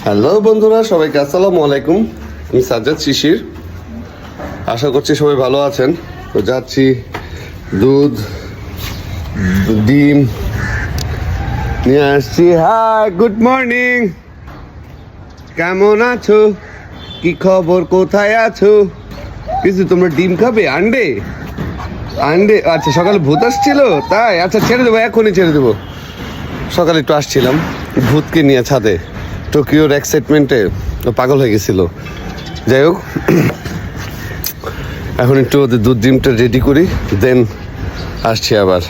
Hello বন্ধুরা, সবাইকে আসসালামু আলাইকুম। আমি সাজ্জাদ শিশির। আশা করছি সবাই ভালো আছেন। তো যাচ্ছি দুধ ডিম নিয়ে আসছি। Hi, good morning. কেমন আছো? কি খবর? কোথায় আছো? কিছু তোমরা ডিম খাবে? আন্ডে আন্ডে আচ্ছা, সকালে ভূত আসছিল তাই? আচ্ছা, ছেড়ে দেবো, এখনই ছেড়ে দেবো। সকালে একটু আসছিলাম ভূতকে নিয়ে ছাদে, টোকিওর এক্সাইটমেন্টে পাগল হয়ে গেছিল। যাই হোক, এখন একটু ওদের দুধ ডিমটা রেডি করি, দেন আসছি আবার।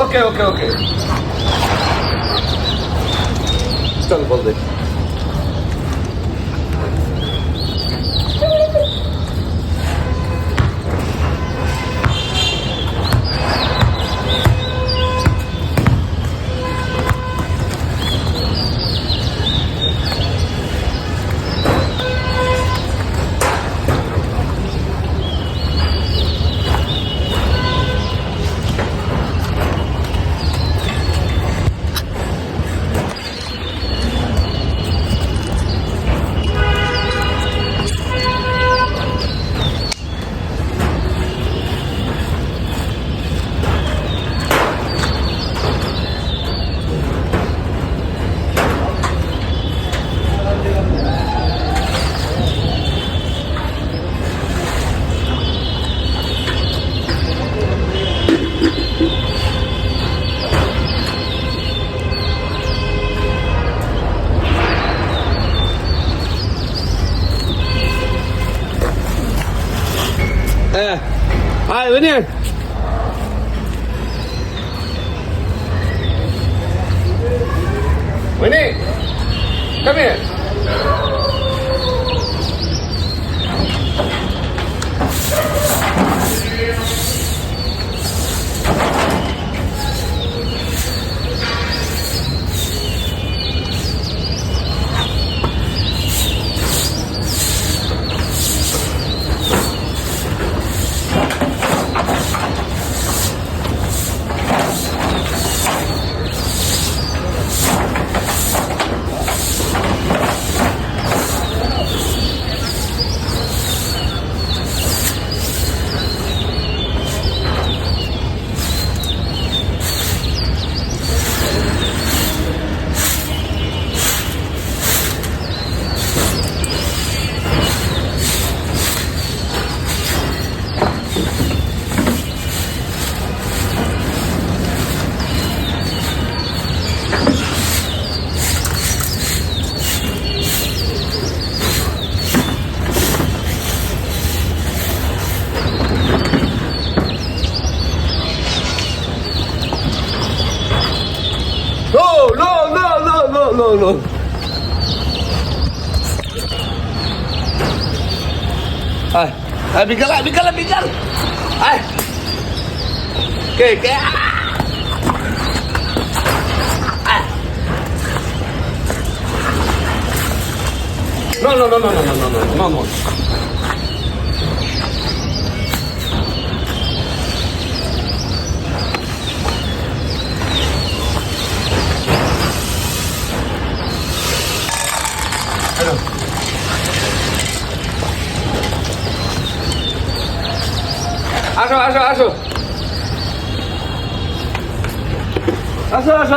ওকে ওকে ওকে, চল বল দে। Hi, Winnie. Winnie, come here. no. Ay, Miguel. Ay. ¿Qué? Ay. No.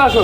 আসো।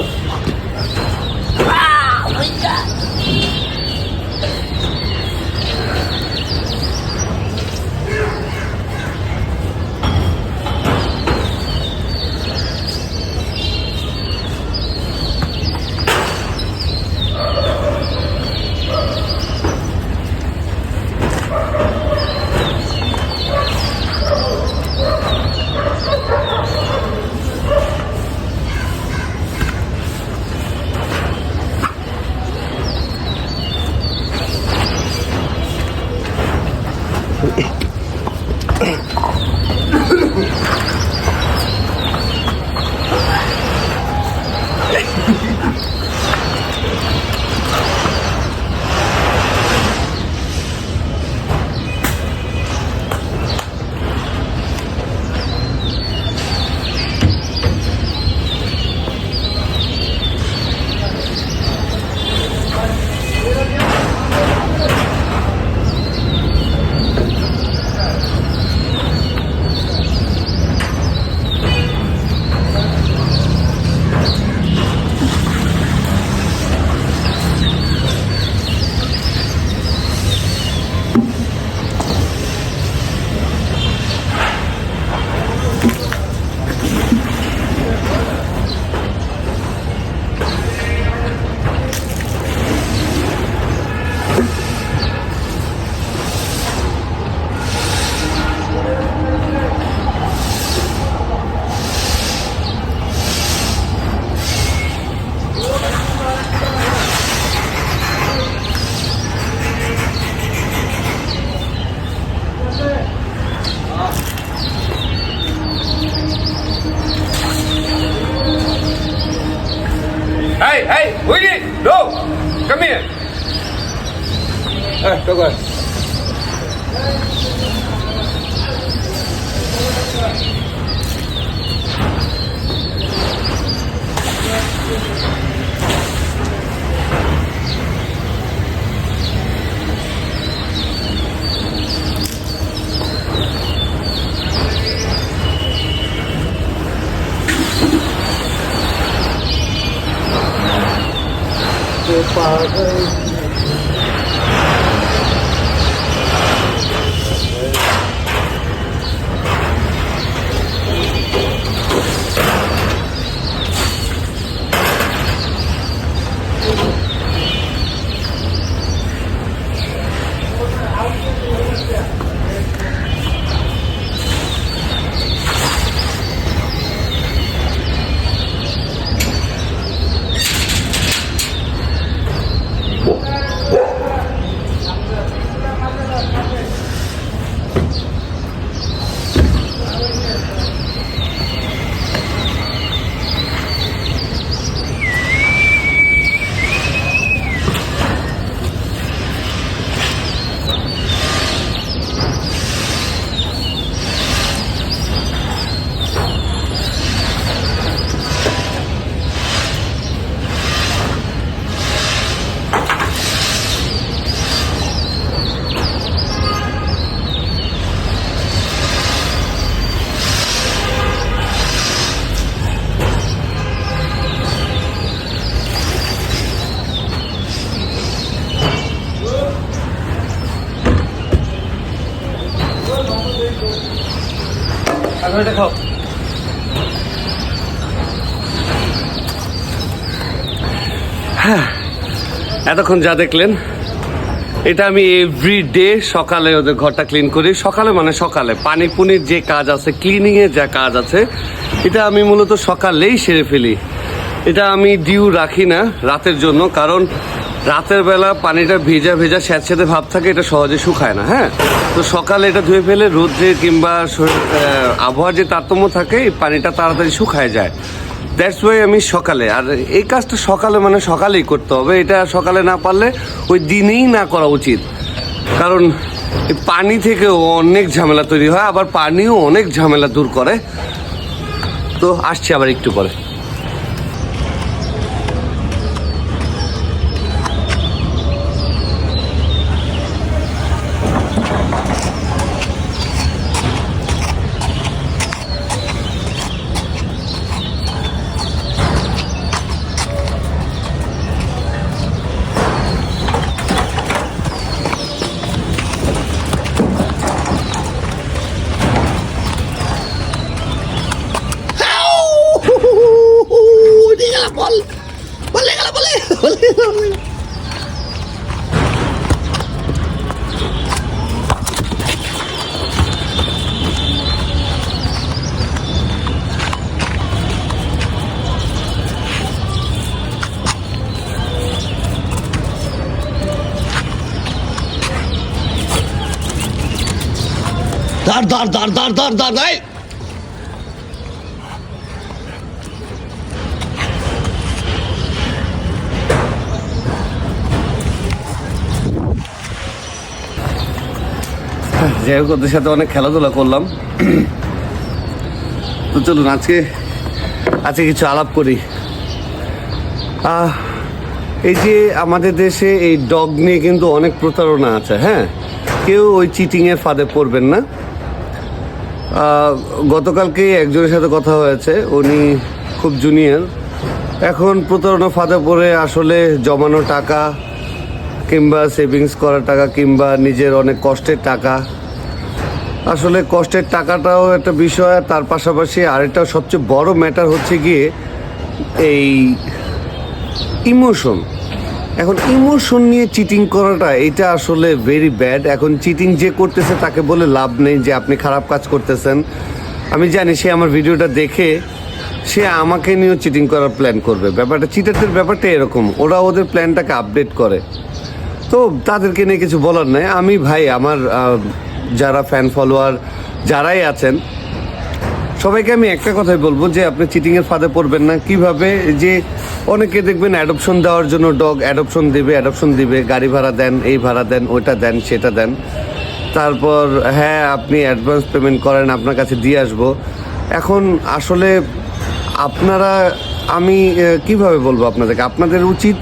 Hey, Willie, no, come here. Hey, go ahead. এটা খাও। এতক্ষণ যা দেখলেন এটা আমি এভরিডে সকালে ওদের ঘরটা ক্লিন করি। সকালে মানে সকালে পানি পুনির যে কাজ আছে, ক্লিনিং এর যা কাজ আছে, এটা আমি মূলত সকালেই সেরে ফেলি। এটা আমি ডিউ রাখি না রাতের জন্য, কারণ রাতের বেলা পানিটা ভেজা ভেজা স্যাঁতস্যাঁতে ভাব থাকে, এটা সহজে শুকায় না। হ্যাঁ, তো সকালে এটা ধুয়ে ফেলে রোদ্রে কিংবা আবহাওয়ার যে তারতম্য থাকে এই পানিটা তাড়াতাড়ি শুকায় যায়। দ্যাটস ওয়াই আমি সকালে, আর এই কাজটা সকালে মানে সকালেই করতে হবে। এটা সকালে না পারলে ওই দিনেই না করা উচিত, কারণ এই পানি থেকেও অনেক ঝামেলা তৈরি হয়, আবার পানিও অনেক ঝামেলা দূর করে। তো আসছি আবার একটু পরে। দাঁড় যাই হোক, ওদের সাথে অনেক খেলাধুলা করলাম। তো চলুন আজকে কিছু আলাপ করি। এই যে আমাদের দেশে এই ডগ নিয়ে কিন্তু অনেক প্রতারণা আছে। হ্যাঁ, কেউ ওই চিটিংয়ের ফাঁদে পড়বেন না। গতকালকেই একজনের সাথে কথা হয়েছে, উনি খুব জুনিয়র, এখন প্রতারণা ফাঁদে পড়ে আসলে জমানো টাকা কিংবা সেভিংস করা টাকা কিংবা নিজের অনেক কষ্টের টাকা, আসলে কষ্টের টাকাটাও একটা বিষয়, তার পাশাপাশি আরেকটা সবচেয়ে বড় ম্যাটার হচ্ছে গিয়ে এই ইমোশন। এখন ইমোশন নিয়ে চিটিং করাটা এটা আসলে ভেরি ব্যাড। এখন চিটিং যে করতেছে তাকে বলে লাভ নেই যে আপনি খারাপ কাজ করতেছেন। আমি জানি সে আমার ভিডিওটা দেখে সে আমাকে নিয়েও চিটিং করার প্ল্যান করবে। ব্যাপারটা চিটারদের ব্যাপারটা এরকম, ওরা ওদের প্ল্যানটাকে আপডেট করে, তো তাদেরকে নিয়ে কিছু বলার নাই। আমি ভাই আমার যারা ফ্যান ফলোয়ার যারাই আছেন সবাইকে আমি একটা কথাই বলবো যে আপনি চিটিংয়ের ফাঁদে পড়বেন না। কিভাবে যে অনেকে দেখবেন অ্যাডপশন দেওয়ার জন্য ডগ অ্যাডপশন দিবে, গাড়ি ভাড়া দেন, এই ভাড়া দেন, ওইটা দেন, সেটা দেন, তারপর হ্যাঁ আপনি অ্যাডভান্স পেমেন্ট করেন, আপনার কাছে দিয়ে আসবো। এখন আসলে আপনারা, আমি কিভাবে বলবো আপনাদেরকে, আপনাদের উচিত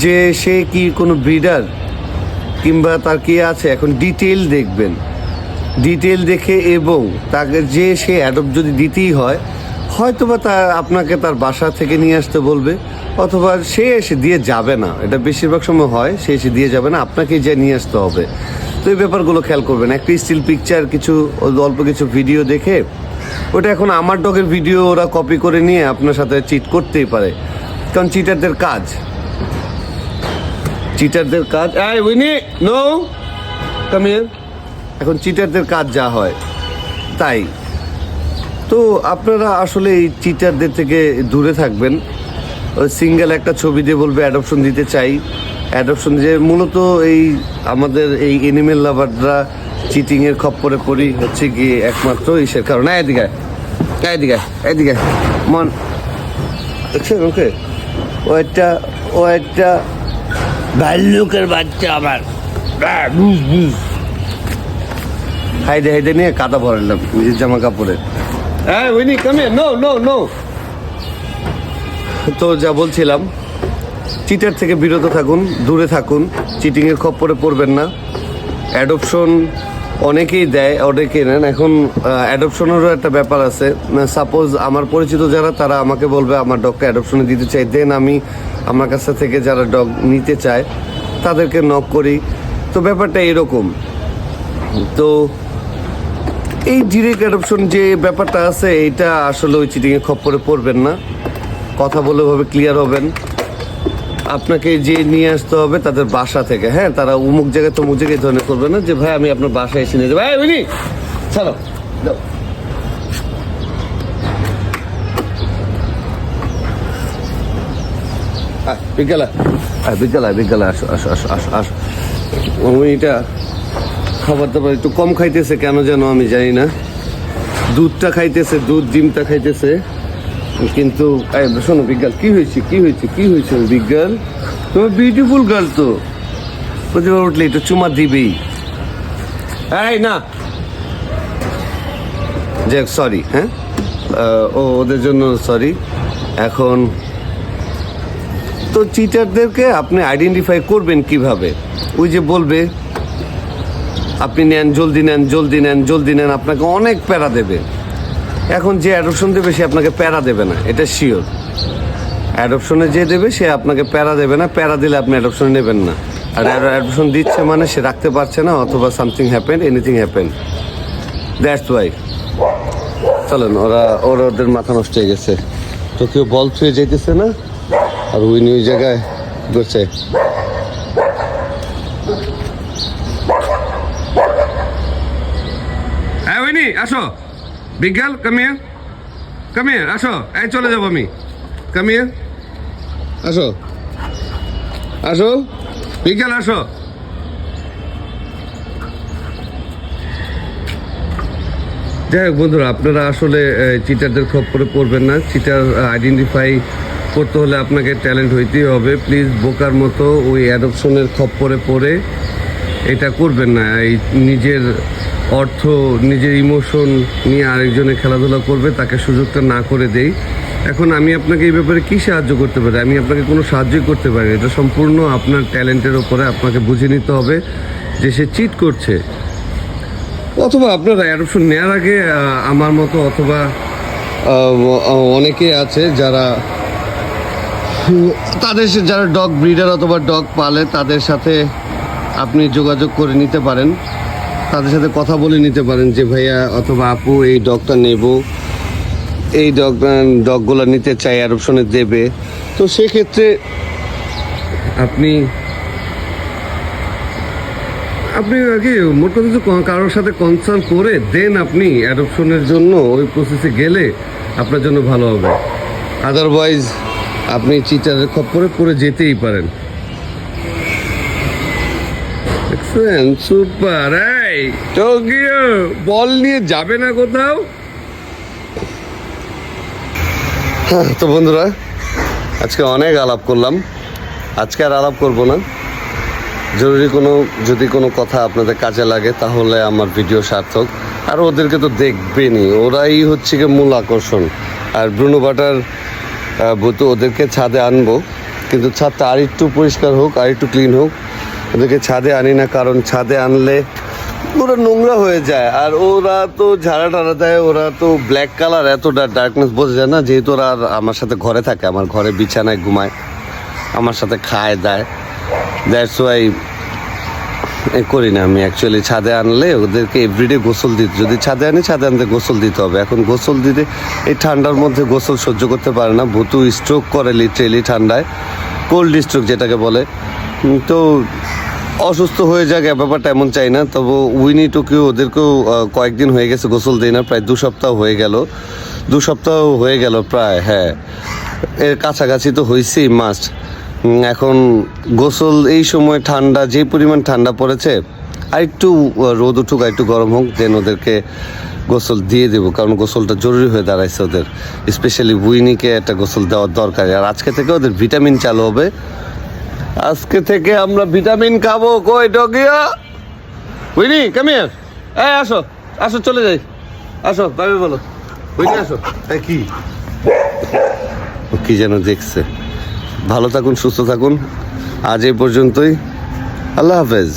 যে সে কি কোনো ব্রিডার কিংবা তার কি আছে, এখন ডিটেল দেখবেন, ডিটেল দেখে, এবং তাকে যে সে অ্যাডপ্ট যদি দিতেই হয়, হয়তো বা আপনাকে তার বাসা থেকে নিয়ে আসতে বলবে, অথবা সে এসে দিয়ে যাবে না। এটা বেশিরভাগ সময় হয়, সে এসে দিয়ে যাবে না, আপনাকেই যে নিয়ে আসতে হবে। তো এই ব্যাপারগুলো খেয়াল করবেন। একটা স্টিল পিকচার, কিছু অল্প কিছু ভিডিও দেখে, ওটা এখন আমার ডগের ভিডিও ওরা কপি করে নিয়ে আপনার সাথে চিট করতেই পারে, কারণ চিটারদের কাজ। Winnie no come here. এখন চিটারদের কাজ যা হয় তাই। তো আপনারা আসলে এই চিটারদের থেকে দূরে থাকবেন। সিঙ্গেল একটা ছবি দিয়ে বলবে অ্যাডপশন দিতে চাই, অ্যাডপশন যে মূলত এই আমাদের এই এনিমেল লাভাররা চিটিংয়ের খপ্পরে পড়ি হচ্ছে কি একমাত্র ইসের কারণে। এদিকে মন দেখছেন, ওকে ও একটা ভাল্লুকের বাচ্চা আমার। হাইদে নিয়ে কাদা ভরালাম নিজের জামা কাপড়ে। Winnie come here, no. তো যা বলছিলাম, চিটার থেকে বিরত থাকুন, দূরে থাকুন, চিটিংয়ের খপ্পরে পড়বেন না। অ্যাডপশন অনেকেই দেয়, অনেকেই নেন। এখন অ্যাডপশনেরও একটা ব্যাপার আছে। সাপোজ আমার পরিচিত যারা, তারা আমাকে বলবে আমার ডগকে অ্যাডপশনে দিতে চাই, দেন আমি আমার কাছ থেকে যারা ডগ নিতে চায় তাদেরকে নক করি। তো ব্যাপারটা এরকম। তো এই ডিরেক্ট অ্যাডপশন যে ব্যাপারটা আছে, এইটা আসলে ওই চিটিংয়ের খপ্পরে পড়বেন না। কথা বলে ভাবে ক্লিয়ার হবেন। আপনাকে যে নিয়ে আসতে হবে তাদের বাসা থেকে। হ্যাঁ, তারা অমুক জায়গায় তমুক জায়গায় ধরনের করবে না যে ভাই আমি আপনার বাসায় এসে নিয়ে যাবো। ভাই বুঝলি, চলো বিজ্ঞালয় আসো আসো আসো আসো আসো। এটা খাবার দাবার একটু কম খাইতেছে কেন যেন আমি জানি না। দুধটা খাইতেছে, দুধ ডিমটা খাইতেছে, কিন্তু শোনো বিজ্ঞান, কি হয়েছে বিজ্ঞান? তোমার বিউটিফুল গার্ল তো, প্রতিবার উঠলে একটু চুমা দিবেই। এই না যাক, সরি। হ্যাঁ, ওদের জন্য সরি। এখন তো চিটারদেরকে আপনি আইডেন্টিফাই করবেন কিভাবে? ওই যে বলবে আপনি নেন, জলদি নেন, আপনাকে অনেক প্যারা দেবে। এখন যে অ্যাডপশন দেবে সে আপনাকে প্যারা দেবে না, এটা শিওর। অ্যাডপশনে যে দেবে সে আপনাকে প্যারা দেবে না, প্যারা দিলে আপনি অ্যাডপশনে নেবেন না। আর অ্যাডপশন দিচ্ছে মানে সে রাখতে পারছে না, অথবা something happen, anything happen, that's why. চলেন, ওদের মাথা নষ্ট হয়ে গেছে। তো কেউ বল ছুঁয়ে যেতেছে না, আর উইনি ওই জায়গায় করছে। হ্যাঁ উইনি আসো, বিজ্ঞান কামিয়ার আসো, এই চলে যাবো আমি, কামিয়ার আসো বিজ্ঞান আসো। যাই হোক বন্ধুরা, আপনারা আসলে চিটারদের খপ্পরে পড়বেন না। চিটার আইডেন্টিফাই করতে হলে আপনাকে ট্যালেন্ট হইতেই হবে। প্লিজ বোকার মতো ওই অ্যাডপশনের খপ্পরে পড়ে এটা করবেন না। এই নিজের অর্থ, নিজের ইমোশন নিয়ে আরেকজনে খেলাধুলা করবে, তাকে সুযোগটা না করে দেই। এখন আমি আপনাকে এই ব্যাপারে কী সাহায্য করতে পারি? আমি আপনাকে কোনো সাহায্যই করতে পারি। এটা সম্পূর্ণ আপনার ট্যালেন্টের ওপরে। আপনাকে বুঝে নিতে হবে যে সে চিট করছে। অথবা আপনারা অ্যাডপশন নেওয়ার আগে আমার মতো, অথবা অনেকে আছে যারা যারা ডগ ব্রিডার অথবা ডগ পালে, তাদের সাথে আপনি যোগাযোগ করে নিতে পারেন, তাদের সাথে কথা বলে নিতে পারেন যে ভাইয়া অথবা আপু এই ডগটা নেব, এই ডগগুলো নিতে চাই, অ্যাডপশনে দেবে। তো সেক্ষেত্রে আপনি আর কি মোট কথা তো কারোর সাথে কনসাল্ট করে দেন আপনি অ্যাডপশনের জন্য ওই প্রসেসে গেলে আপনার জন্য ভালো হবে। আদারওয়াইজ আপনি চিটারের খপ্পরে পড়ে যেতেই পারেন। সুপার। এই টোকিও বল নিয়ে যাবে না কোথাও? তো বন্ধুরা, আজকে অনেক আলাপ করলাম, আজকে আর আলাপ করবো না। জরুরি যদি কোনো কথা আপনাদের কাজে লাগে তাহলে আমার ভিডিও সার্থক। আর ওদেরকে তো দেখবেনই, ওরাই হচ্ছে গিয়ে মূল আকর্ষণ। আর ব্রুনো বাটার বলতে ওদেরকে ছাদে আনবো, কিন্তু ছাদটা আর একটু পরিষ্কার হোক, আর একটু ক্লিন হোক। ওদেরকে ছাদে আনি না, কারণ ছাদে আনলে ওরা নোংরা হয়ে যায়। আর ওরা তো ঝাড়া টাড়া দেয়, ওরা তো ব্ল্যাক কালার, এতটা ডার্কনেস বোঝা যায় না। যেহেতু ওরা আর আমার সাথে ঘরে থাকে, আমার ঘরে বিছানায় ঘুমায়, আমার সাথে খায় দায়, দ্যাটস ওয়াই করি না আমি। অ্যাকচুয়ালি ছাদে আনলে ওদেরকে এভরিডে গোসল দিতে, যদি ছাদে আনতে গোসল দিতে হবে। এখন গোসল দিতে এই ঠান্ডার মধ্যে গোসল সহ্য করতে পারে না, ভুতু স্ট্রোক করে লিটারেলি ঠান্ডায়, কোল্ড স্ট্রোক যেটাকে বলে। তো অসুস্থ হয়ে যায়, ব্যাপারটা এমন চাই না। তবে উইনি টোকিও ওদেরকেও কয়েকদিন হয়ে গেছে গোসল দিই না, প্রায় 2 সপ্তাহ হয়ে গেল প্রায়। হ্যাঁ, এর কাছাকাছি তো হয়েছেই মাস্ট। এখন গোসল এই সময় ঠান্ডা, যে পরিমাণ ঠান্ডা পড়েছে, আর একটু রোদ উঠুক, আর একটু গরম হোক, দেন ওদেরকে গোসল দিয়ে দেবো। কারণ গোসলটা জরুরি হয়ে দাঁড়াইছে ওদের, স্পেশালি উইনিকে একটা গোসল দেওয়ার দরকার। আর আজকে থেকে ওদের ভিটামিন চালু হবে, আজকে থেকে আমরা ভিটামিন খাবো। কই ডগিয়া, উইনি কাম হিয়ার, এই আসো আসো, চলে যাই, আসো ভাবি বলো, উইনি আসো। এই কি যেন দেখছে। ভালো থাকুন, সুস্থ থাকুন, আজ এই পর্যন্তই, আল্লাহ হাফেজ।